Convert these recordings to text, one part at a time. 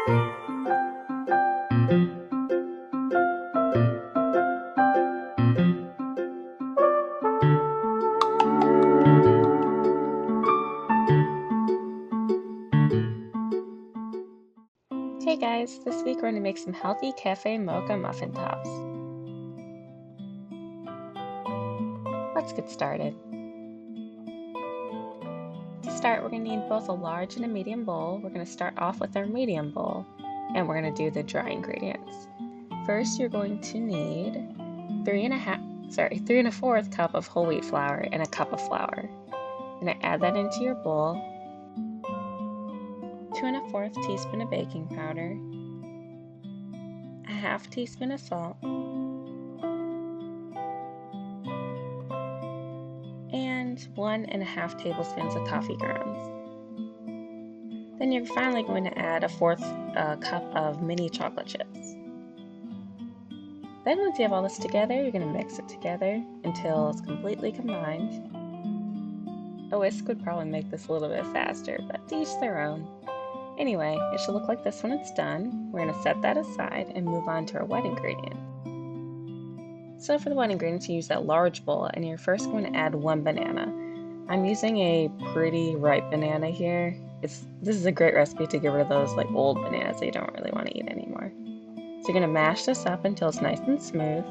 Hey guys, this week we're going to make some healthy cafe mocha muffin tops. Let's get started. To start, we're going to need both a large and a medium bowl. We're going to start off with our medium bowl, and we're going to do the dry ingredients. First, you're going to need 3¼ cup of whole wheat flour and a cup of flour. I'm going to add that into your bowl. 2¼ teaspoon of baking powder, a ½ teaspoon of salt, and 1½ tablespoons of coffee grounds. Then you're finally going to add a 1/4 cup of mini chocolate chips. Then once you have all this together, you're going to mix it together until it's completely combined. A whisk would probably make this a little bit faster, but to each their own. Anyway, it should look like this when it's done. We're going to set that aside and move on to our wet ingredient. So for the wet ingredients, you use that large bowl, and you're first going to add 1 banana. I'm using a pretty ripe banana here. This is a great recipe to get rid of those like old bananas that you don't really want to eat anymore. So you're going to mash this up until it's nice and smooth,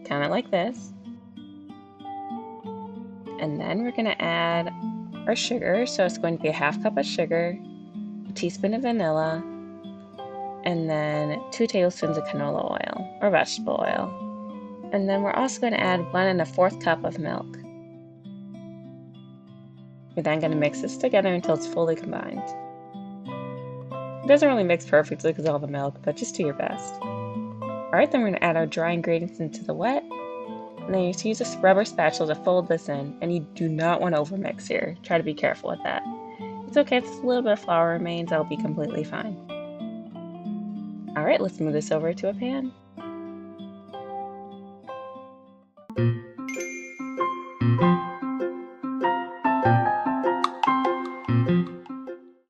kind of like this. And then we're going to add our sugar. So it's going to be a ½ cup of sugar, a teaspoon of vanilla, and then 2 tablespoons of canola oil or vegetable oil. And then we're also going to add 1¼ cup of milk. We're then going to mix this together until it's fully combined. It doesn't really mix perfectly because of all the milk, but just do your best. Alright, then we're going to add our dry ingredients into the wet. And then you use a rubber spatula to fold this in, and you do not want to overmix here. Try to be careful with that. It's okay if a little bit of flour remains, that'll be completely fine. Alright, let's move this over to a pan.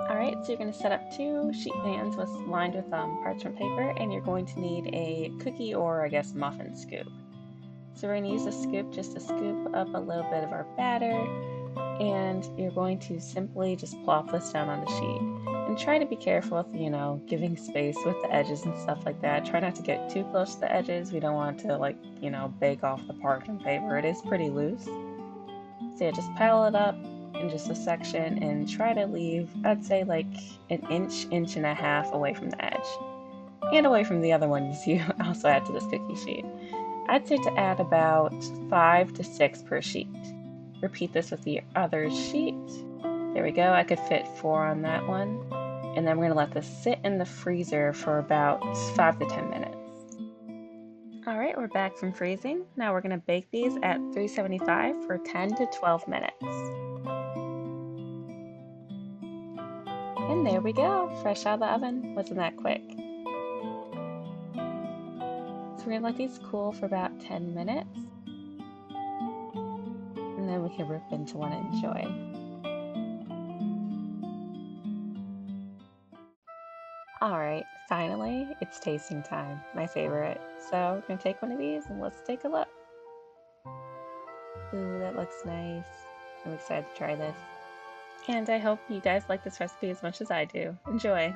Alright, so you're going to set up 2 sheet pans lined with parchment paper, and you're going to need a cookie or I guess muffin scoop. So we're going to use a scoop just to scoop up a little bit of our batter, and you're going to simply just plop this down on the sheet. And try to be careful with, giving space with the edges and stuff like that. Try not to get too close to the edges. We don't want to bake off the parchment paper. It is pretty loose. So yeah, just pile it up in just a section and try to leave, I'd say like an inch and a half away from the edge. And away from the other ones you also add to this cookie sheet. I'd say to add about 5 to 6 per sheet. Repeat this with the other sheet. There we go, I could fit 4 on that one. And then we're going to let this sit in the freezer for about 5 to 10 minutes. Alright, we're back from freezing. Now we're going to bake these at 375 for 10 to 12 minutes. And there we go, fresh out of the oven. Wasn't that quick? So we're going to let these cool for about 10 minutes. And then we can rip into one and enjoy. Alright, finally, it's tasting time, my favorite. So we're going to take one of these and let's take a look. Ooh, that looks nice. I'm excited to try this. And I hope you guys like this recipe as much as I do. Enjoy!